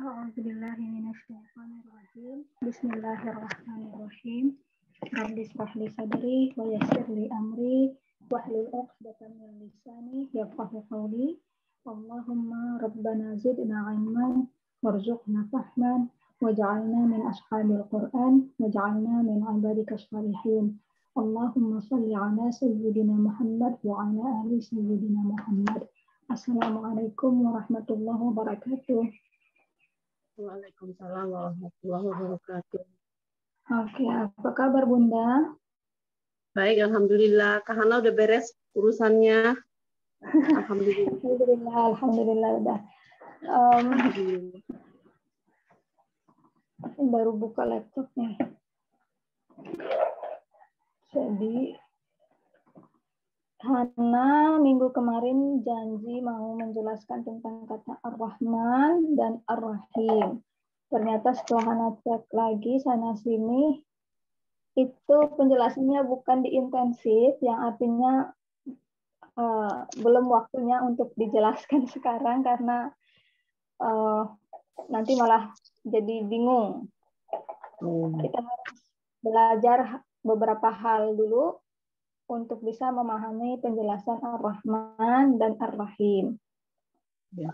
A'udzubillahi minasyaitonirrajim. Bismillahirrahmanirrahim. Rabbi shrah li sadri wa yassir li amri wahlul 'uqdatam min lisani yafqahu qawli. Allahumma rabbana zidna 'ilman warzuqna fahman waj'alna min ashabil Qur'an waj'alna min 'ibadikas shalihin. Allahumma shalli 'ala sayyidina Muhammad wa 'ala ali sayyidina Muhammad. Assalamualaikum warahmatullahi wabarakatuh. Waalaikumsalam warahmatullahi wabarakatuh. Oke, apa kabar Bunda? Baik, alhamdulillah. Kak Hana udah beres urusannya. Alhamdulillah. Alhamdulillah udah. Baru buka laptop nih. Jadi Hana minggu kemarin janji mau menjelaskan tentang kata Ar-Rahman dan Ar-Rahim. Ternyata setelah Hana cek lagi sana sini, itu penjelasannya bukan diintensif, yang artinya belum waktunya untuk dijelaskan sekarang karena nanti malah jadi bingung. Kita harus belajar beberapa hal dulu untuk bisa memahami penjelasan Ar-Rahman dan Ar-Rahim. Ya.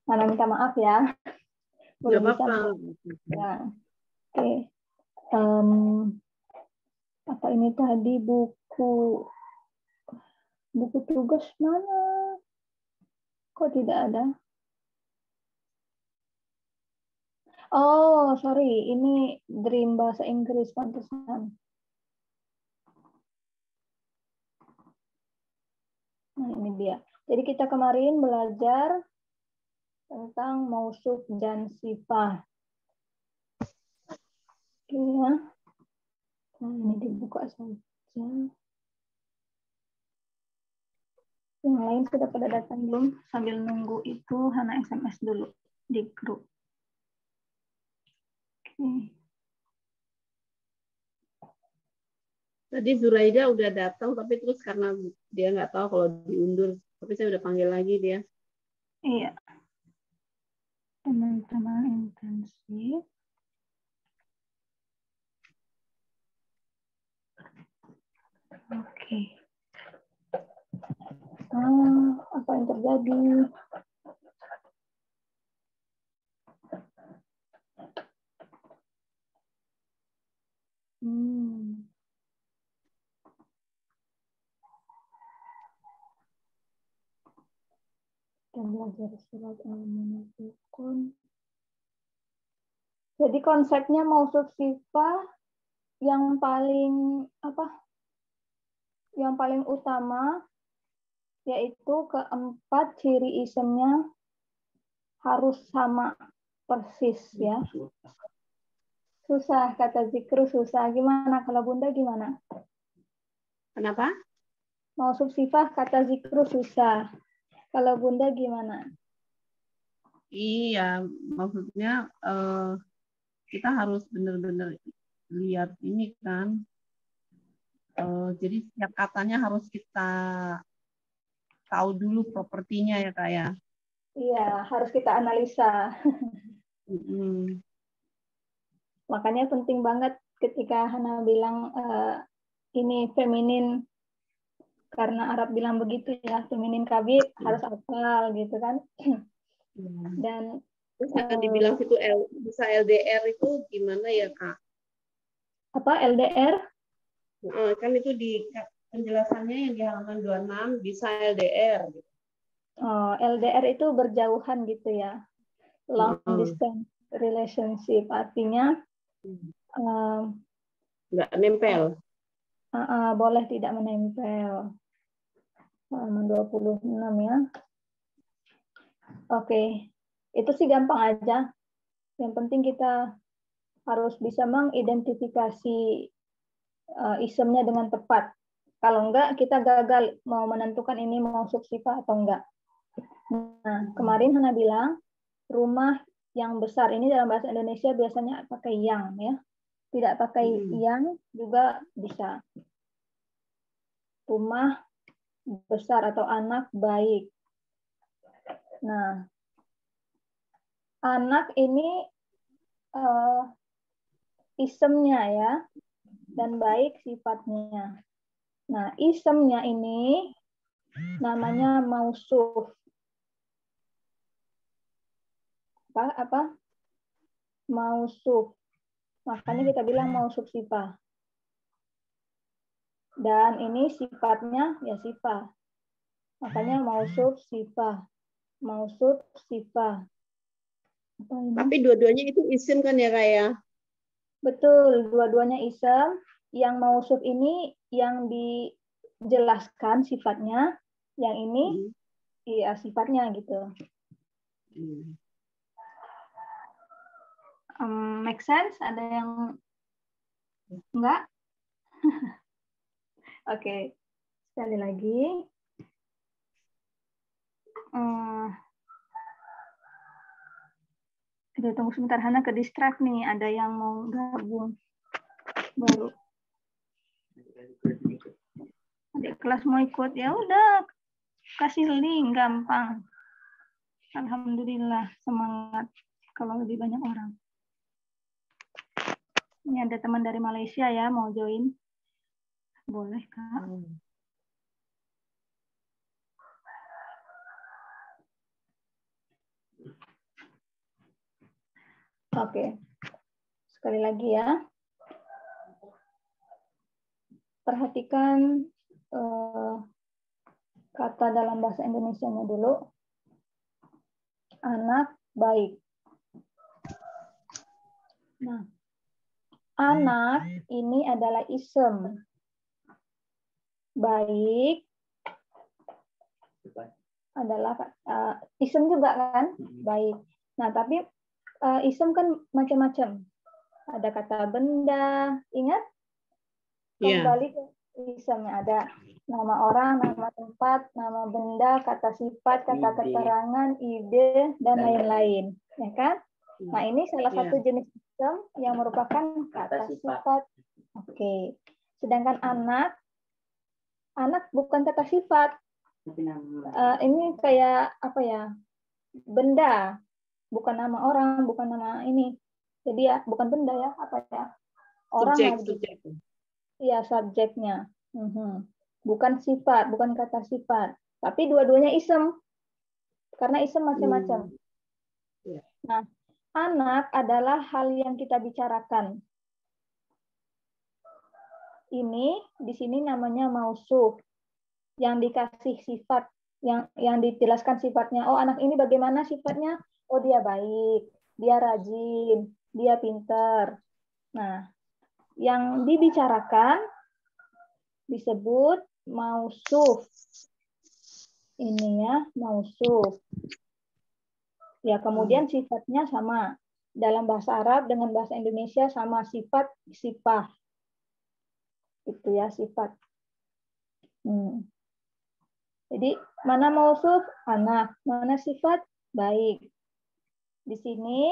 Hana minta maaf ya. Belum bisa. Ya. Oke. Apa ini tadi buku tugas mana? Kok tidak ada? Oh, sorry. Ini Dream bahasa Inggris pantesan. Nah, ini dia. Jadi kita kemarin belajar tentang mausuf dan sifat. Oke ya. Nah, ini dibuka saja. Yang lain sudah pada datang belum? Sambil nunggu itu, Hana SMS dulu di grup. Oke. Tadi Zuraida udah datang, tapi terus karena dia nggak tahu kalau diundur, tapi saya udah panggil lagi dia. Iya. Teman-teman intensif. Oke. Apa yang terjadi? Kita belajar surat Al-Munafiqun. Jadi konsepnya mausuf sifat yang paling Yang paling utama yaitu keempat ciri isimnya harus sama persis ya. Susah kata zikru susah. Gimana kalau Bunda gimana? Kenapa? Mausuf sifat kata zikru susah. Kalau Bunda gimana? Iya, maksudnya kita harus benar-benar lihat ini kan. Jadi setiap katanya harus kita tahu dulu propertinya ya Kak ya. Iya, harus kita analisa. Makanya penting banget ketika Hana bilang ini feminin, karena Arab bilang begitu ya, feminin kabit harus hafal gitu kan. Dan dibilang itu bisa LDR itu gimana ya Kak? Apa LDR? Kan itu di penjelasannya yang di halaman 26 bisa LDR. Oh, LDR itu berjauhan gitu ya. Long distance relationship artinya nggak nempel. Boleh tidak menempel. Halaman 26 ya. Oke. Itu sih gampang aja. Yang penting kita harus bisa mengidentifikasi isemnya dengan tepat. Kalau enggak, kita gagal mau menentukan ini mausuf sifat atau enggak. Nah, kemarin Hana bilang, rumah yang besar ini dalam bahasa Indonesia biasanya pakai yang ya. Tidak pakai yang juga bisa. Rumah besar atau anak baik. Nah, Anak ini isemnya ya, dan baik sifatnya. Nah, isemnya ini namanya mausuf. Apa? Mausuf. Makanya kita bilang mausuf sifat. Dan ini sifatnya ya sifat. Makanya mausuf sifat. Mausuf sifat. Tapi dua-duanya itu isim kan ya, Kak ya? Betul, dua-duanya isem. Yang mausuf ini yang dijelaskan sifatnya, yang ini iya sifatnya gitu. Make sense? Ada yang enggak? Oke, sekali lagi. Aduh, tunggu sebentar, Hana ke distract nih. Ada yang mau gabung baru. Adik kelas mau ikut, ya udah kasih link, gampang. Alhamdulillah, semangat kalau lebih banyak orang. Ini ada teman dari Malaysia ya, mau join. Boleh, Kak. Oke. Sekali lagi ya. Perhatikan kata dalam bahasa Indonesianya dulu. Anak baik. Nah, anak ini adalah isem. Baik adalah isem juga kan? Baik. Nah, tapi isem kan macam-macam. Ada kata benda, ingat? Kembali ke isemnya ada nama orang, nama tempat, nama benda, kata sifat, kata keterangan, ide, dan lain-lain, ya kan? Nah, ini salah satu jenis isem yang merupakan kata sifat. Oke. Sedangkan anak bukan kata sifat. Ini kayak apa ya? Benda, bukan nama orang, bukan nama ini. Jadi ya bukan benda ya, apa ya? Orang subjek. Iya, subjeknya. Bukan sifat, bukan kata sifat. Tapi dua-duanya isem. Karena isem macam-macam. Nah, anak adalah hal yang kita bicarakan. Ini di sini namanya mausuf. Yang dikasih sifat, yang dijelaskan sifatnya. Oh, anak ini bagaimana sifatnya? Oh, dia baik, dia rajin, dia pintar. Nah, yang dibicarakan disebut mausuf. Ini ya, mausuf. Ya, kemudian sifatnya sama. Dalam bahasa Arab dengan bahasa Indonesia sama, sifat, sifat. Itu ya, sifat. Jadi, mana mausuf? Anak. Mana sifat? Baik. Di sini,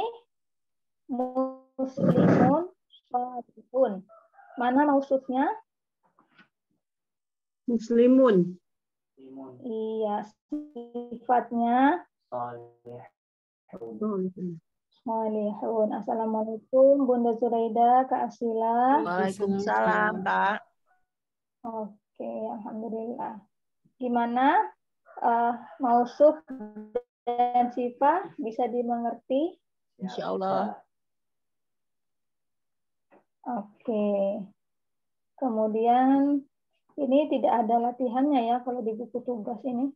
muslimun, sholihun. Mana mausufnya? Muslimun. Iya, sifatnya sholihun. Assalamualaikum, Bunda Zuraida, Kak Asila. Waalaikumsalam, Kak. Oke, alhamdulillah. Gimana mausuf dan sifat bisa dimengerti? Insya Allah. Oke. Kemudian ini tidak ada latihannya ya kalau di buku tugas ini.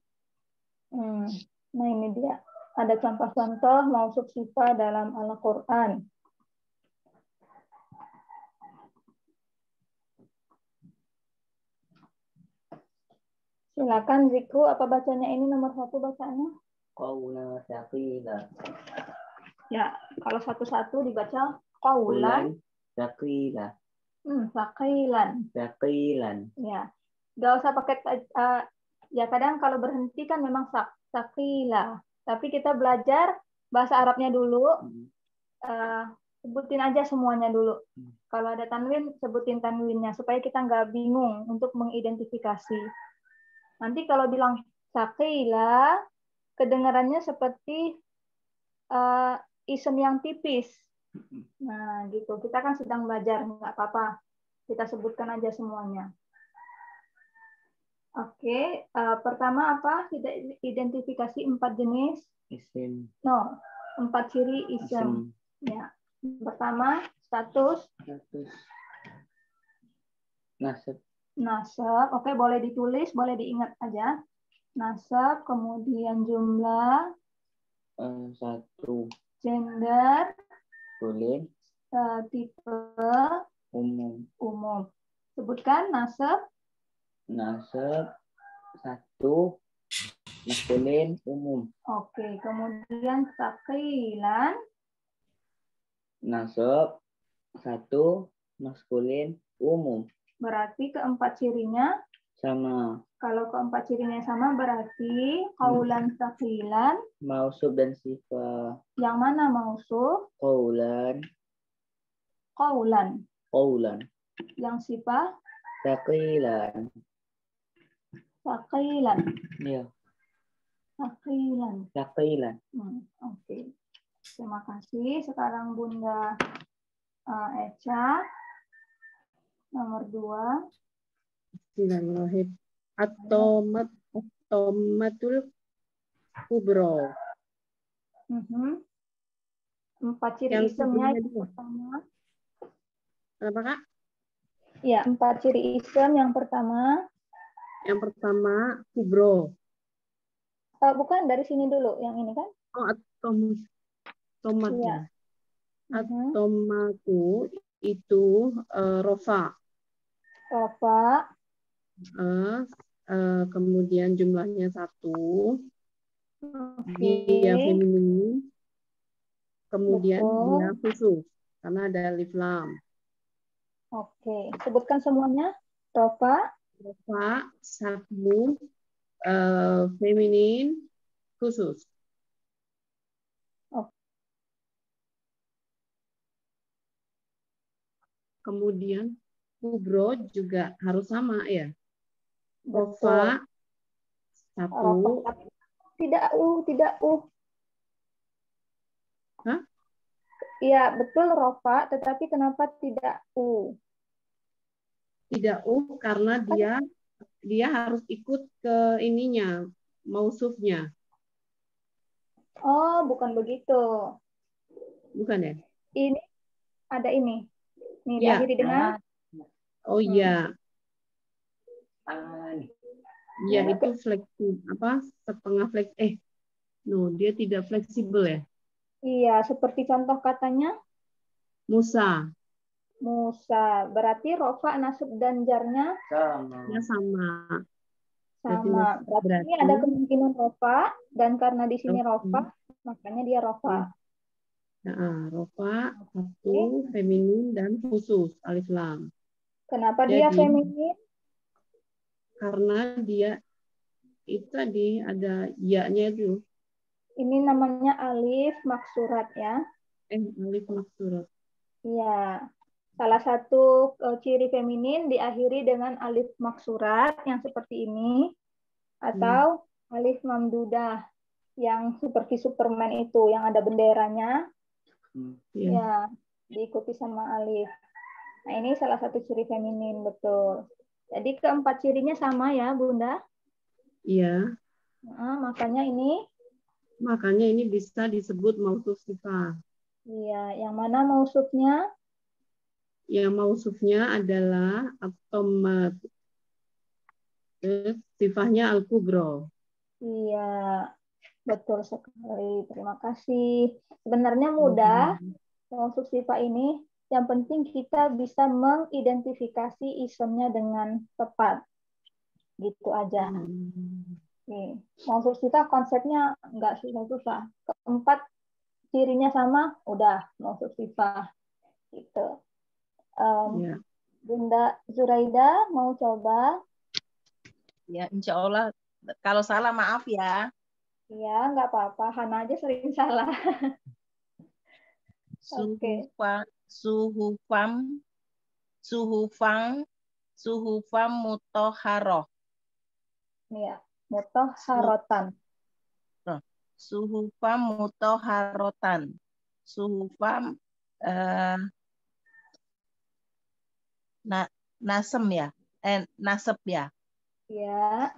Nah, ini dia. Ada contoh-contoh mausuf sifat dalam Al-Quran. Silakan Zikru, apa bacanya ini nomor 1 bacaannya? Qawla saqila. Ya, kalau satu-satu dibaca qawlan Saqila. Saqilan. Ya, nggak usah pakai ya kadang kalau berhenti kan memang saqila. Tapi kita belajar bahasa Arabnya dulu. Sebutin aja semuanya dulu. Kalau ada tanwin, sebutin tanwinnya supaya kita nggak bingung untuk mengidentifikasi. Nanti kalau bilang saqila, kedengarannya seperti isim yang tipis. Nah, gitu. Kita kan sedang belajar, nggak apa-apa. Kita sebutkan aja semuanya. Oke, pertama apa? Kita identifikasi 4 jenis. Isim. No, 4 ciri isim. Ya. Pertama, status. Status. Nasab. Nasab. Oke, boleh ditulis, boleh diingat aja. Nasab, kemudian jumlah. 1. Gender. Kulit. Tipe. Umum. Sebutkan nasab. Nasab. 1. Maskulin. Umum. Oke, kemudian takilan. Nasab. 1. Maskulin. Umum. Berarti keempat cirinya Sama. Kalau keempat cirinya sama berarti kaulan takilan. Mausuf dan sifat. Yang mana mausuf? Qaulan. Kaulan. Yang sifat? Taqilan. Takilan. Iya. Taqilan. Oke. Terima kasih. Sekarang Bunda Echa. Nomor 2. Bismillahirrahmanirrahim. At-tomatul kubro. 4 ciri Yang isimnya sebelumnya yang dua. pertama. Kenapa, Kak? Ya, 4 ciri isim yang pertama. Yang pertama kubro. Bukan, dari sini dulu. Yang ini kan? Oh, tomat Iya. ya. At-tomatu itu rofa. Rofa. Kemudian jumlahnya 1. Oke. Dia feminin. Kemudian Betul. dia khusus karena ada alif lam. Oke. Sebutkan semuanya. Rofa. Rofa, sakmu, feminin, khusus. Oke. Kemudian kubro juga harus sama ya. Betul. Rofa, 1. Rofa. Tidak u. Hah? Iya, betul Rofa, tetapi kenapa tidak u? Tidak karena dia harus ikut ke ininya, mausufnya. Oh, bukan begitu. Bukan ya? Ini ada ini. Nih Ya. diakhiri dengan Oh iya. Ya itu setengah fleksibel. Dia tidak fleksibel ya. Iya, seperti contoh katanya Musa. Berarti rofa, nasab dan jarnya Ya sama. sama. Berarti ini ada kemungkinan rofa, dan karena di sini rofa, makanya dia rofa. Rofa, 1, feminin dan khusus alif lam. Kenapa dia feminin? Karena dia itu tadi ada ya-nya itu. Ini namanya alif maksurat ya. Alif maksurat. Iya. Salah satu ciri feminin diakhiri dengan alif maksurat yang seperti ini, atau alif mamdudah yang seperti Superman itu yang ada benderanya. Ya, diikuti sama alif. Nah, ini salah satu ciri feminin, betul. Jadi keempat cirinya sama ya, Bunda? Iya. Makanya ini bisa disebut mausuf sifat. Iya, yang mana mausufnya? Yang mausufnya adalah at-tomat. Sifatnya al-kubro. Iya, betul sekali. Terima kasih. Sebenarnya mudah mausuf sifat ini. Yang penting kita bisa mengidentifikasi isimnya dengan tepat. Gitu aja. Oke. Mausuf sifat konsepnya nggak susah-susah. Keempat cirinya sama, udah mausuf sifat. Gitu. Bunda Zuraida mau coba? Ya, insya Allah. Kalau salah maaf ya. Iya, nggak apa-apa. Hana aja sering salah. Oke. Suhufam mutoharoh. Iya, mutoharotan. Suhufam mutoharotan. Sufam nasem ya, nasep ya. Ya.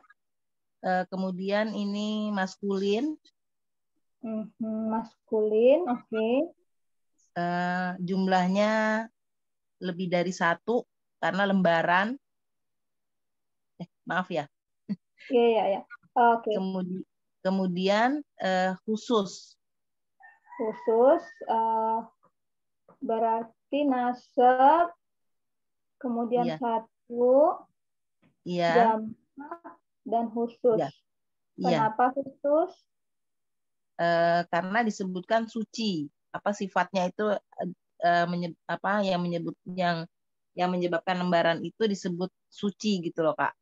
Kemudian ini maskulin, Maskulin, oke. jumlahnya lebih dari 1 karena lembaran. Maaf ya. Iya. Oke. Kemudian khusus. Khusus berarti nasab, kemudian Iya. 1, Iya. jamak, dan khusus. Iya. Kenapa khusus? Karena disebutkan suci. Apa sifatnya itu yang menyebabkan lembaran itu disebut suci gitu loh, Kak.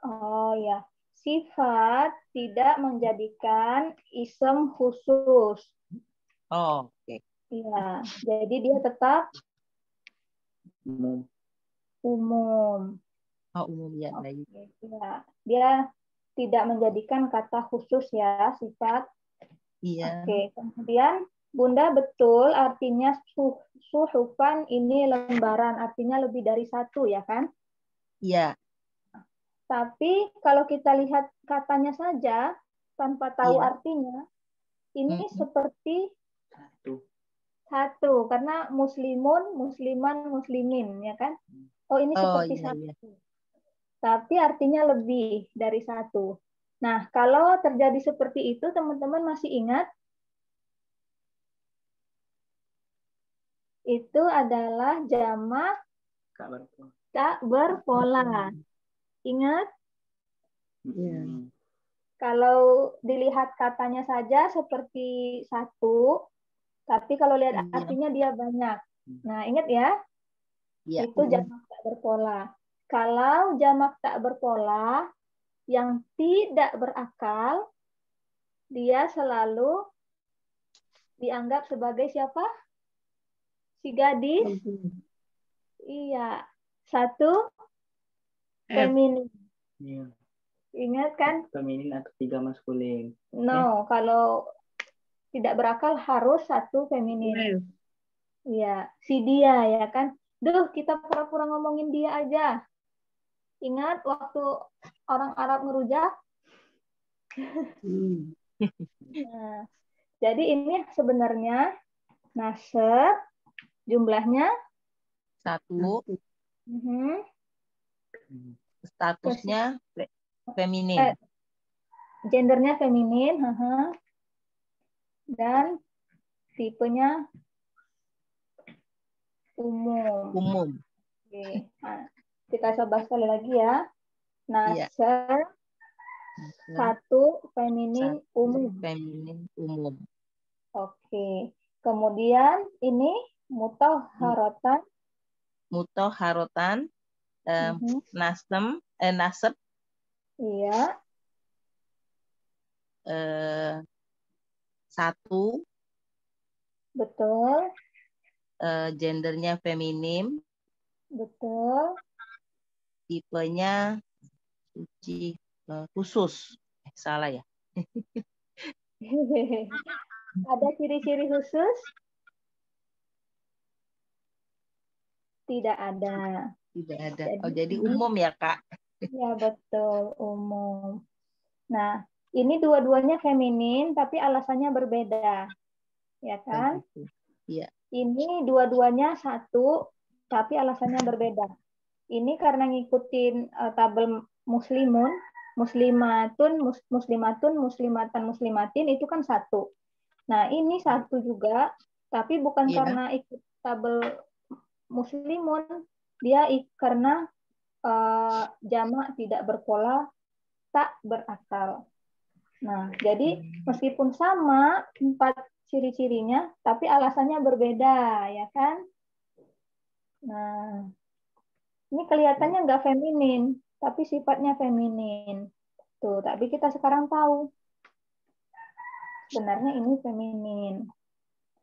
Oh ya, sifat tidak menjadikan isem khusus. Oh, oke. Iya, jadi dia tetap umum. Oh, umum ya, Oke, baik. ya. Dia tidak menjadikan kata khusus ya, sifat. Iya. Oke, kemudian Bunda betul artinya suhufan ini lembaran, artinya lebih dari 1 ya kan? Iya. Tapi kalau kita lihat katanya saja tanpa tahu Iya. artinya, ini seperti 1 karena muslimun, musliman, muslimin ya kan? Oh ini seperti iya, 1. iya. Tapi artinya lebih dari 1. Nah, kalau terjadi seperti itu, teman-teman masih ingat? Itu adalah jamak tak berpola. Ingat? Iya. Kalau dilihat katanya saja seperti 1, tapi kalau lihat Iya. artinya dia banyak. Nah, ingat ya? Iya. Itu jamak tak berpola. Kalau jamak tak berpola, yang tidak berakal, dia selalu dianggap sebagai siapa? Si gadis? Iya. 1, feminin. Ingat kan? Feminin atau 3 maskulin. No, kalau tidak berakal harus 1 feminin. Iya, si dia ya kan. Duh, kita pura-pura ngomongin dia aja. Ingat waktu orang Arab ngerujak? Nah, jadi ini sebenarnya nasab jumlahnya 1. Statusnya feminin. Gendernya feminin, dan tipenya umum. Oke. Nah, kita coba sekali lagi ya. Nasab 1 feminin umum. Feminin umum. Oke. Kemudian ini mutahharatan. Mutahharatan, nasab. Iya. 1. Betul. Gendernya feminim. Betul. Tipenya suci khusus. Salah ya. Ada ciri-ciri khusus? Tidak ada. Tidak ada. Jadi umum ya, Kak? Ya, betul. Umum. Nah, ini dua-duanya feminin, tapi alasannya berbeda. Ya kan? Iya. Ini dua-duanya 1, tapi alasannya berbeda. Ini karena ngikutin tabel muslimun, muslimatun, muslimatan, muslimatin, itu kan 1. Nah, ini 1 juga, tapi bukan karena ikut tabel muslimun, dia karena jamak tidak berpola, tak berakal. Nah, jadi meskipun sama 4 ciri-cirinya, tapi alasannya berbeda, ya kan? Nah, ini kelihatannya nggak feminin, tapi sifatnya feminin. Tuh, tapi kita sekarang tahu. Sebenarnya ini feminin.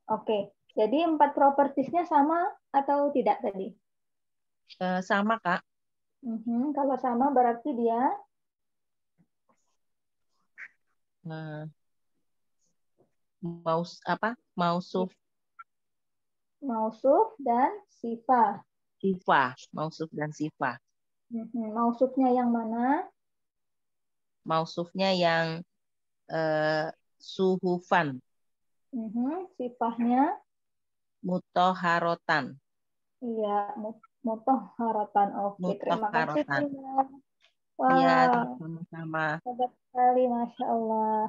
Oke, jadi 4 propertiesnya sama atau tidak tadi? Sama, Kak. Kalau sama berarti dia mausuf Mausuf dan sifah. Sifah, mausuf dan sifah. Mausufnya yang mana? Mausufnya yang suhufan, Sifahnya? mutoharotan. Iya, mutahharatan. Oke, terima kasih. Mutahharatan. Iya, Wah, sama-sama. hebat sekali, Masya Allah.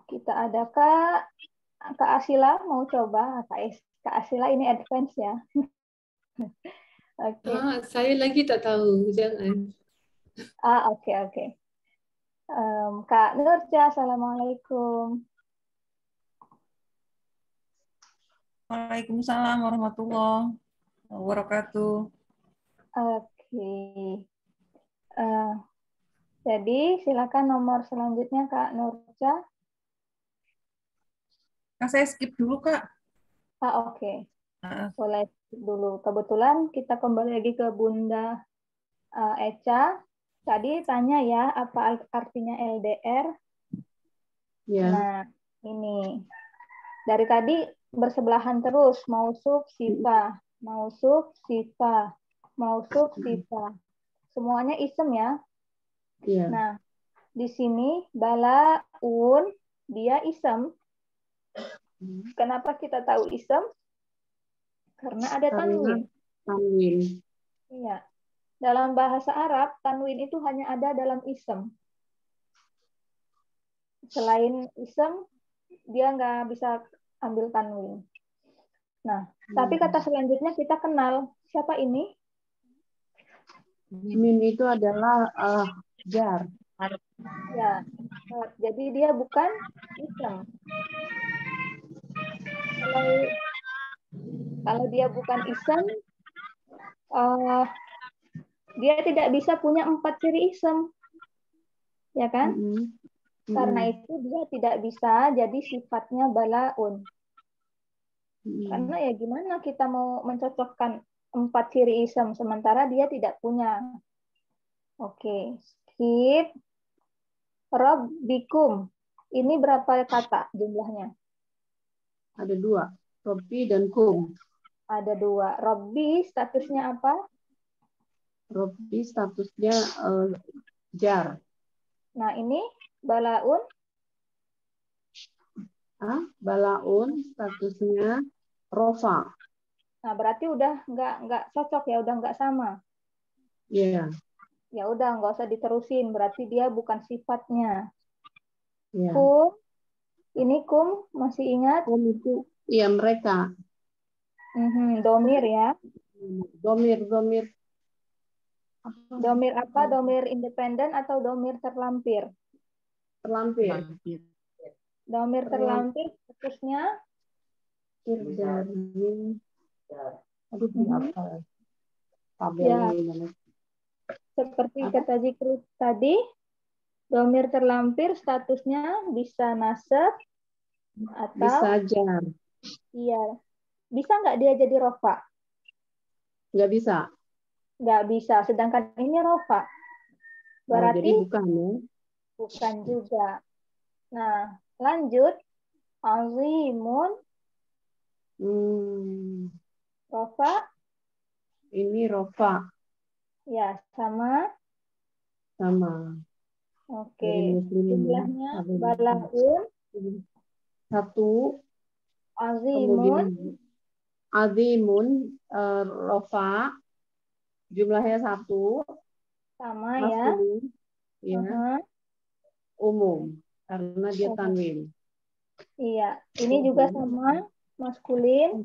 Kita ada Kak Asila mau coba. Kak Asila ini advance ya. Oke. Saya lagi tak tahu, jangan. Oke. Kak Nurja, Assalamualaikum. Waalaikumsalam warahmatullahi wabarakatuh. Oke. Jadi silakan nomor selanjutnya Kak Nurja. Kak, saya skip dulu, Kak. Oke. Boleh skip dulu. Kebetulan kita kembali lagi ke Bunda Eca. Tadi tanya ya, apa artinya LDR? Ya. Nah, ini. Dari tadi bersebelahan terus, mausuf, sifah, mausuf, sifah, mausuf, sifah. Semuanya isem ya. Iya. Nah, di sini balaun dia isem. Kenapa kita tahu isem? Karena ada tanwin. Tanwin. Iya. Dalam bahasa Arab, tanwin itu hanya ada dalam isem. Selain isem, dia nggak bisa ambil tanwin. Nah, tapi kata selanjutnya kita kenal. Siapa ini? Min itu adalah jar. Ya, jadi dia bukan isem. Kalau dia bukan isem, dia tidak bisa punya 4 ciri isem, ya kan? Karena itu dia tidak bisa jadi sifatnya balaun. Karena ya gimana kita mau mencocokkan 4 ciri isem sementara dia tidak punya. Oke, skip. Rabbikum. Ini berapa kata jumlahnya? Ada 2, Robbi dan kum. Ada 2. Robbi statusnya apa? Robbi statusnya jar. Nah ini balaun. Balaun statusnya rofa. Nah berarti udah nggak cocok ya, udah nggak sama. Iya. Ya udah nggak usah diterusin, berarti dia bukan sifatnya. Yeah. Kum, ini kum masih ingat? Kum itu iya mereka. Domir ya. Domir. Domir apa? Domir independen atau domir terlampir? Terlampir. Domir terlampir statusnya? Aduh, apa? Ya. Seperti kata Zikru tadi, domir terlampir statusnya bisa nasab atau bisa jar. Iya. Bisa nggak dia jadi rofa? Nggak bisa. Nggak bisa. Sedangkan ini rofa. Berarti jadi bukan ya? Bukan juga. Nah, lanjut. Azimun. Rofa. Ini rofa. Ya, sama. Oke. Jumlahnya balaun. 1. Azimun. Azimun rofa. Jumlahnya 1. Sama maskulin, ya. Umum. Karena dia tanwin. Iya. Ini juga sama. Maskulin.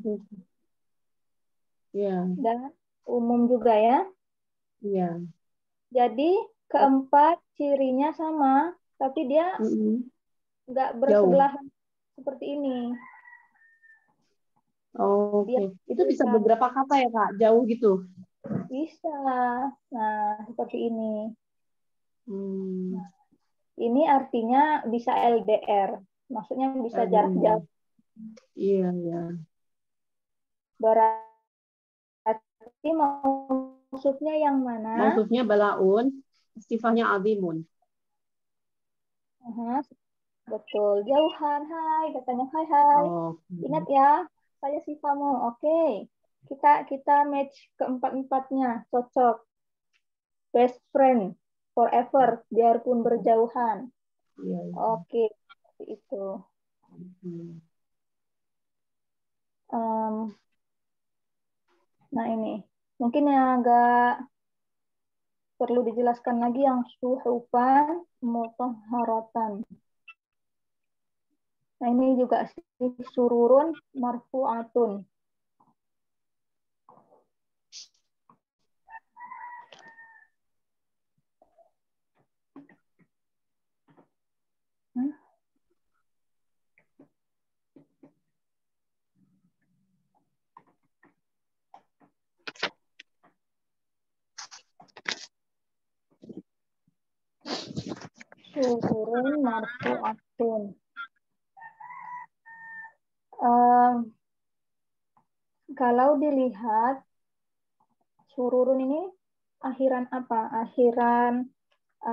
Iya. Dan umum juga ya. Iya. Jadi keempat cirinya sama, tapi dia nggak bersebelahan seperti ini. Oke. Itu bisa beberapa kata ya Kak? Jauh gitu? Bisa. Nah, seperti ini. Nah, ini artinya bisa LDR. Maksudnya bisa jarak jauh. Iya. Berarti maksudnya yang mana? Maksudnya balaun, sifatnya azimun. Betul. Jauhan, hai. Katanya hai, hai. Oh, Ingat ya, saya Sifamu. Oke. Kita match keempat-empatnya. Cocok. Best friend. Forever. Biarpun berjauhan. iya, iya. Oke. Seperti itu. Hmm. Nah, ini. Mungkin yang agak perlu dijelaskan lagi yang suhufan mutahharatan. Nah, ini juga sururun marfu'atun. Sururun marfu'atun. Kalau dilihat sururun ini akhiran apa? Akhiran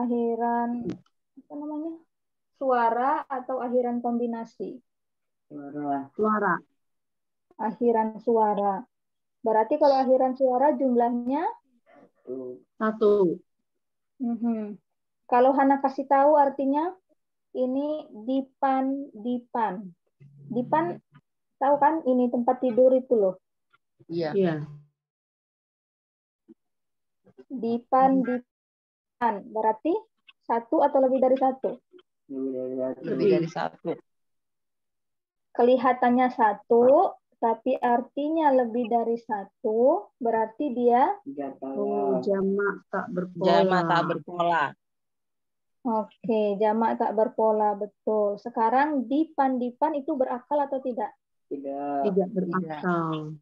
apa namanya? Suara atau akhiran kombinasi? Suara. Akhiran suara. Berarti kalau akhiran suara jumlahnya Satu. Kalau Hana kasih tahu artinya ini dipan. Dipan tahu kan ini tempat tidur itu loh. Iya. Iya. Dipan. Berarti satu atau lebih dari satu? Lebih dari satu. Kelihatannya satu, tapi artinya lebih dari satu, berarti dia Oh, jamak tak berpola. Jamak tak berpola. Oke, jamak tak berpola, betul. Sekarang dipan itu berakal atau tidak? Tidak berakal.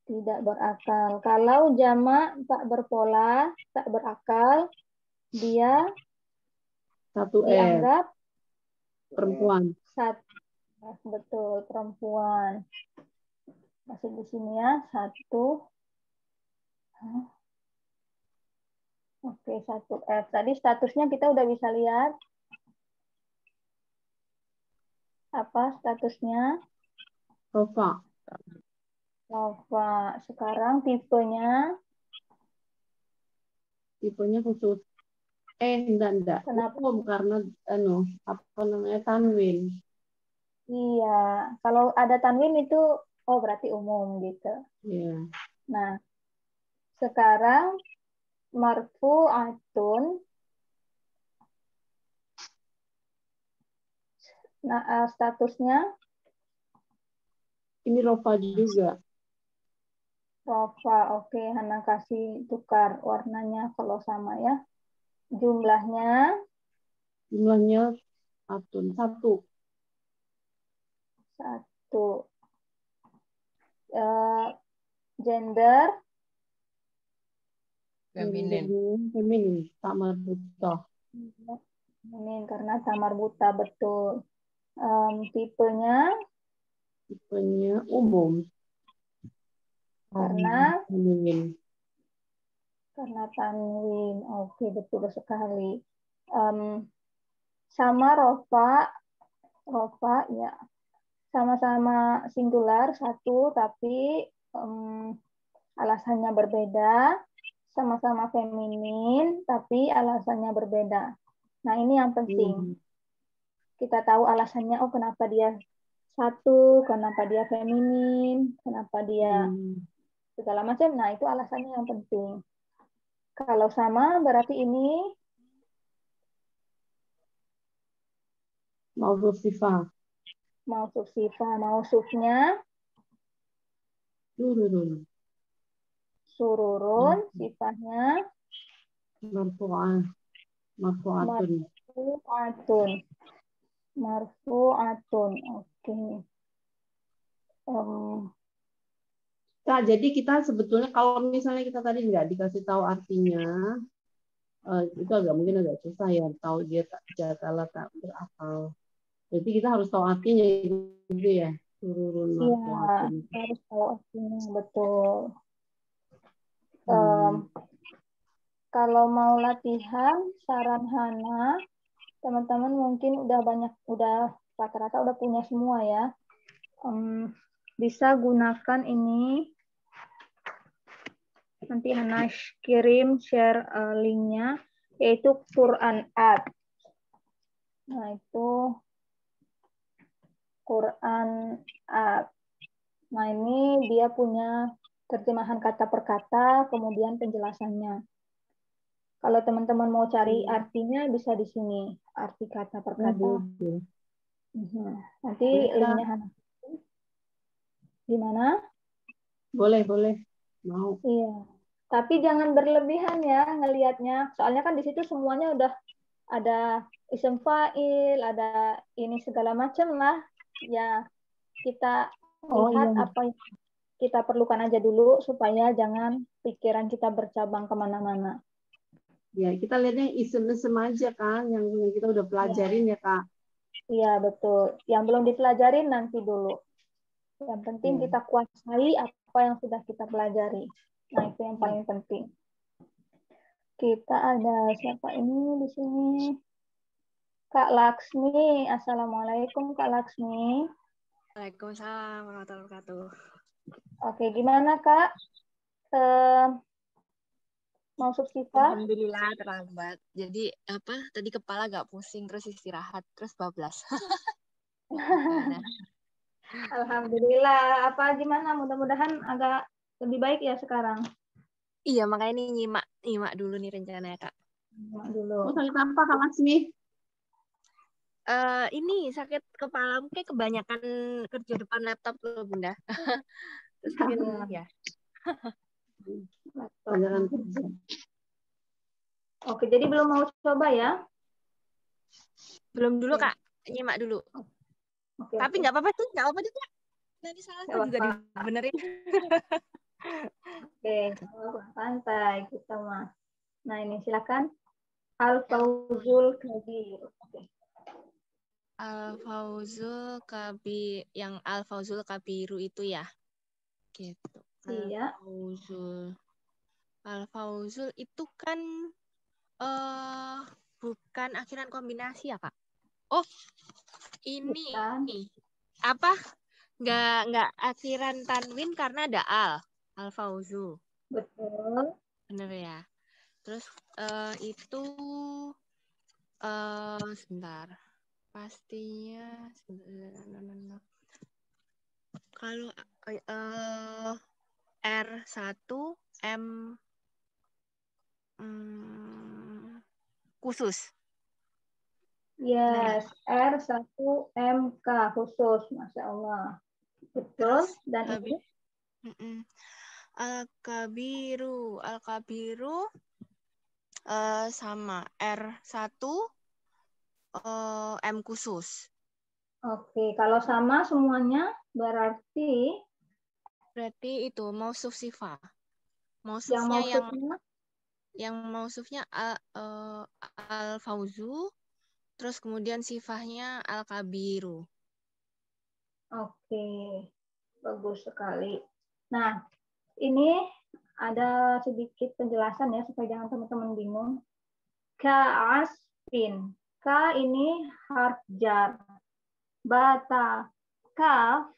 Tidak berakal. Kalau jamak tak berpola, tak berakal, dia Satu dianggap perempuan. satu. Betul, perempuan. Masih di sini ya, satu. Oke, satu F. Tadi statusnya kita udah bisa lihat. Apa statusnya? Rofa. Lava. Sekarang tipenya. Tipenya khusus. Enggak. Kenapa? Karena apa namanya, tanwin. Iya, kalau ada tanwin itu, oh berarti umum gitu. Iya. Nah, sekarang marfu'atun. Nah, statusnya Ini rofa juga. Rofa. Oke, Hana kasih tukar warnanya kalau sama ya. Jumlahnya atun. Satu. Gender Feminin. Tamar buta. ini karena tamar buta, betul. Tipenya Umum. karena Tanwin. Oke, betul sekali. Sama rofa ya, sama-sama singular satu, tapi alasannya berbeda. Sama-sama feminin, tapi alasannya berbeda. Nah, ini yang penting. Kita tahu alasannya, oh kenapa dia satu, kenapa dia feminin, kenapa dia segala macam. Nah, itu alasannya yang penting. Kalau sama, berarti ini Mausuf sifat. mausuf sifat. Mausufnya sururun, sifatnya marfu'atun. Oke. Nah, jadi kita sebetulnya kalau misalnya kita tadi nggak dikasih tahu artinya, itu mungkin agak susah ya, tahu dia jatala tak berakal. Jadi kita harus tahu artinya gitu ya. Sururun marfu'atun. Iya, harus tahu artinya, betul. Kalau mau latihan, saran Hana, teman-teman mungkin udah rata-rata udah punya semua ya. Bisa gunakan ini. Nanti Hana share linknya, yaitu Quran App. Nah, itu Quran App. Nah, ini dia punya terjemahan kata per kata, kemudian penjelasannya. Kalau teman-teman mau cari artinya, bisa di sini. Arti kata per kata. Nanti linknya Hana. Gimana? Boleh. Mau. Iya. Tapi jangan berlebihan ya ngelihatnya. Soalnya kan di situ semuanya udah ada isim fa'il, ada ini segala macam lah. Ya, kita lihat apa yang kita perlukan aja dulu supaya jangan pikiran kita bercabang kemana-mana. Ya, kita lihatnya isem-isem aja kan, yang kita udah pelajarin ya Kak. Iya, betul. Yang belum dipelajarin nanti dulu. Yang penting kita kuasai apa yang sudah kita pelajari. Nah, itu yang paling penting. Kita ada siapa ini di sini? Kak Laksmi. Assalamualaikum Kak Laksmi. Waalaikumsalam warahmatullahi wabarakatuh. Oke, gimana Kak? Mau subsifah? Alhamdulillah terlambat. Jadi tadi kepala agak pusing terus istirahat terus bablas. Alhamdulillah. Apa gimana? Mudah-mudahan agak lebih baik ya sekarang. Iya, makanya ini nyimak dulu nih rencananya Kak. Nyimak dulu. Mau sakit apa Kak Laksmi? Ini sakit kepala mungkin kebanyakan kerja depan laptop loh Bunda. Terus mungkin ya. Pelajaran kerja. Oke, jadi belum mau coba ya? Belum dulu Kak, nyimak dulu. Tapi nggak apa-apa tuh, nggak apa-apa deh Kak. Nanti salah aku juga dibenerin. Oke, santai kita mah. Nah ini silakan. Al-Fawzul Kabir. Al-Fawzul Kabir, yang Al-Fawzul Kabiru itu ya? Gitu. Iya. Al-Fawzul itu kan bukan akhiran kombinasi ya Kak? Oh, ini apa? Nggak akhiran tanwin karena ada Al-Fawzul. Betul. Bener ya. Terus itu sebentar. Pastinya kalau R1 M khusus. Yes, R1MK khusus, Masya Allah. Betul. Dan ini Al-Kabiru sama R1 M khusus. Oke, kalau sama semuanya berarti itu mausuf sifah. Yang mausufnya Al-Fawzu, terus kemudian sifahnya Al-Kabiru. Oke, bagus sekali. Nah, ini ada sedikit penjelasan ya supaya jangan teman-teman bingung. Ka'asfin. Ka ini harf jar. Bata kaf,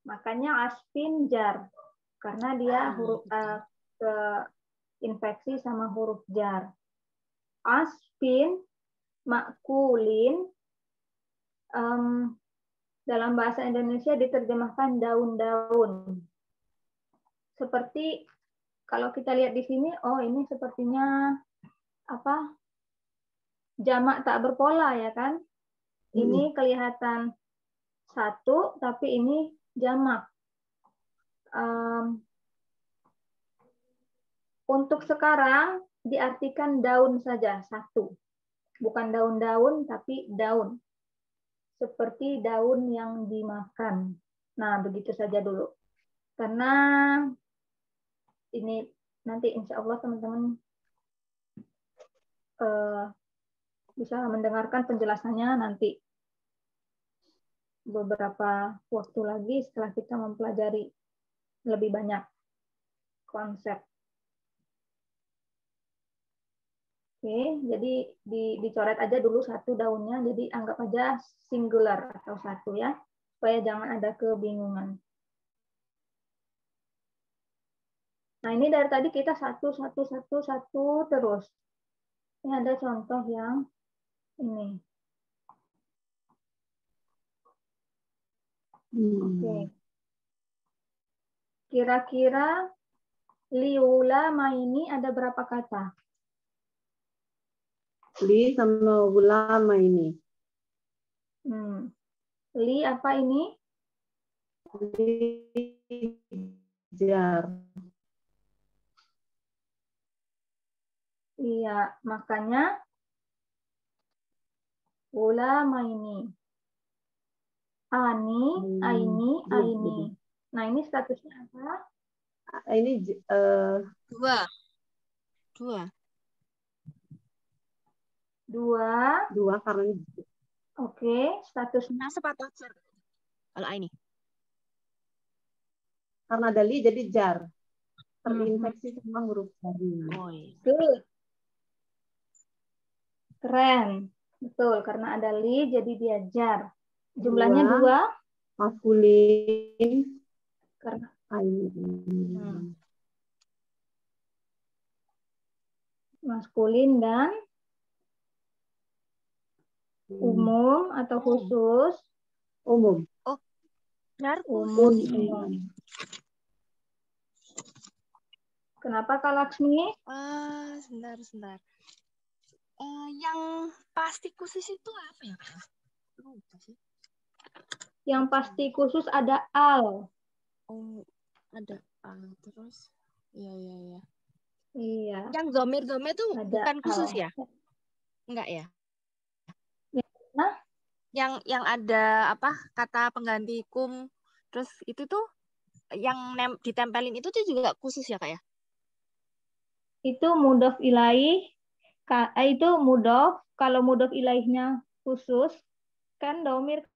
makanya asfin jar. Karena dia huruf infeksi sama huruf jar. Asfin, makulin, dalam bahasa Indonesia diterjemahkan daun-daun. Seperti kalau kita lihat di sini, oh ini sepertinya apa? Jamak tak berpola ya kan? Ini kelihatan satu, tapi ini jamak. Untuk sekarang diartikan daun saja, satu. Bukan daun-daun, tapi daun. Seperti daun yang dimakan. Nah, begitu saja dulu. Karena ini nanti insya Allah teman-teman bisa mendengarkan penjelasannya nanti beberapa waktu lagi setelah kita mempelajari lebih banyak konsep. Oke, jadi dicoret aja dulu satu daunnya, jadi anggap aja singular atau satu ya, supaya jangan ada kebingungan. Nah, ini dari tadi kita satu terus. Ini ada contoh yang ini. Oke. Kira-kira liulama ini ada berapa kata? Li sama ulama ini. Li apa ini? Li jar. Iya, makanya ulama ini. Ani, aini. Nah, ini statusnya apa? Ini Dua. Dua karena ini. Oke, statusnya Nasab atau jar? Kalau ini. Karena ada li jadi jar. Terinfeksi sama huruf jarnya. Oh, iya. good. Keren. Betul, karena ada li jadi dia jar. Jumlahnya dua. Maskulin. Karena maskulin dan umum atau khusus? Umum. Oh, benar. Umum. Kenapa Kak Laksmi? Sebentar. Yang pasti khusus itu apa ya, Kak? Lupa sih. Yang pasti khusus ada al. Oh, ada terus. Iya. Iya. Yang domir itu Ada bukan khusus al. ya? Enggak ya? Nah, Yang ada apa? Kata pengganti kum. Terus itu tuh yang ditempelin itu tuh juga khusus ya, Kak ya? itu mudhof ilaih. Itu mudhof. Kalau mudhof ilaihnya khusus, kan domir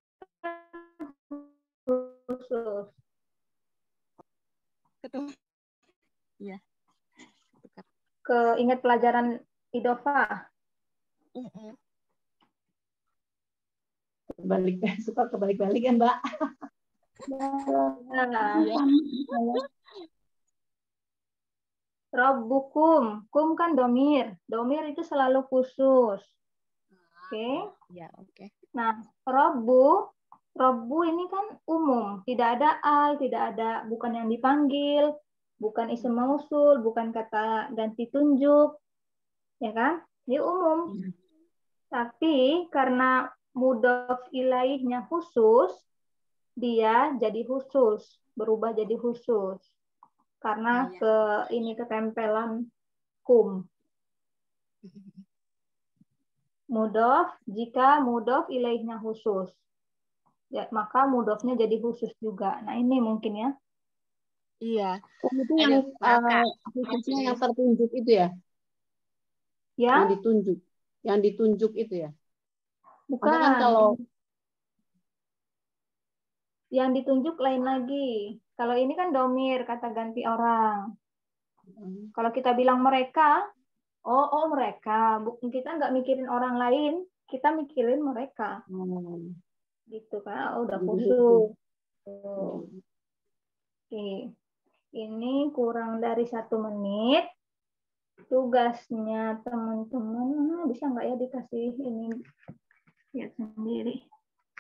khusus. Betul. Iya. Ingat pelajaran idofah? Suka kebalik-balik kan, Mbak? Rabbukum, kum kan domir. Domir itu selalu khusus. Oke. Ya, oke. Nah, Rabbu ini kan umum. Tidak ada al, tidak ada, bukan yang dipanggil, bukan isim mausul, bukan kata ganti tunjuk. Ya kan? Dia umum. Tapi karena mudhof ilaihnya khusus, dia jadi khusus, berubah jadi khusus. Karena ketempelan kum. Mudhof, jika mudhof ilaihnya khusus, ya, maka mudhofnya jadi khusus juga. Nah, ini mungkin ya. Iya. Itu yang khususnya yang tertunjuk itu ya? Ya? Yang ditunjuk itu ya? Bukan. Kan kalau yang ditunjuk lain lagi. Kalau ini kan domir, kata ganti orang. Kalau kita bilang mereka, oh mereka. Kita nggak mikirin orang lain, kita mikirin mereka. Gitu kan, udah khusus. Oke. Ini kurang dari 1 menit. Tugasnya teman-teman, bisa nggak ya dikasih ini? Lihat sendiri.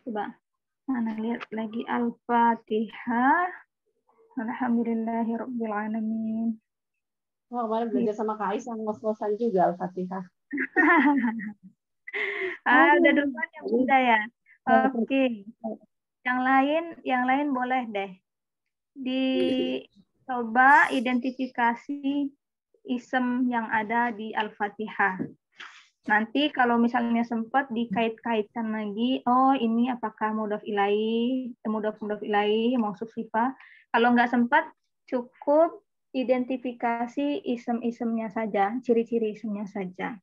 Coba. Mana lihat lagi Al-Fatihah. Alhamdulillahirrabbilalamin. kemarin belajar sama Kak Ais yang ngos-ngosan juga Al-Fatihah. Udah duluan yang muda ya. Oke. Yang lain boleh deh. Dicoba identifikasi isem yang ada di Al-Fatihah. Nanti kalau misalnya sempat dikait-kaitkan lagi, oh ini apakah mudhof ilaih, mudhof mausuf sifat. Kalau nggak sempat, cukup identifikasi isem-isemnya saja, ciri-ciri isemnya saja.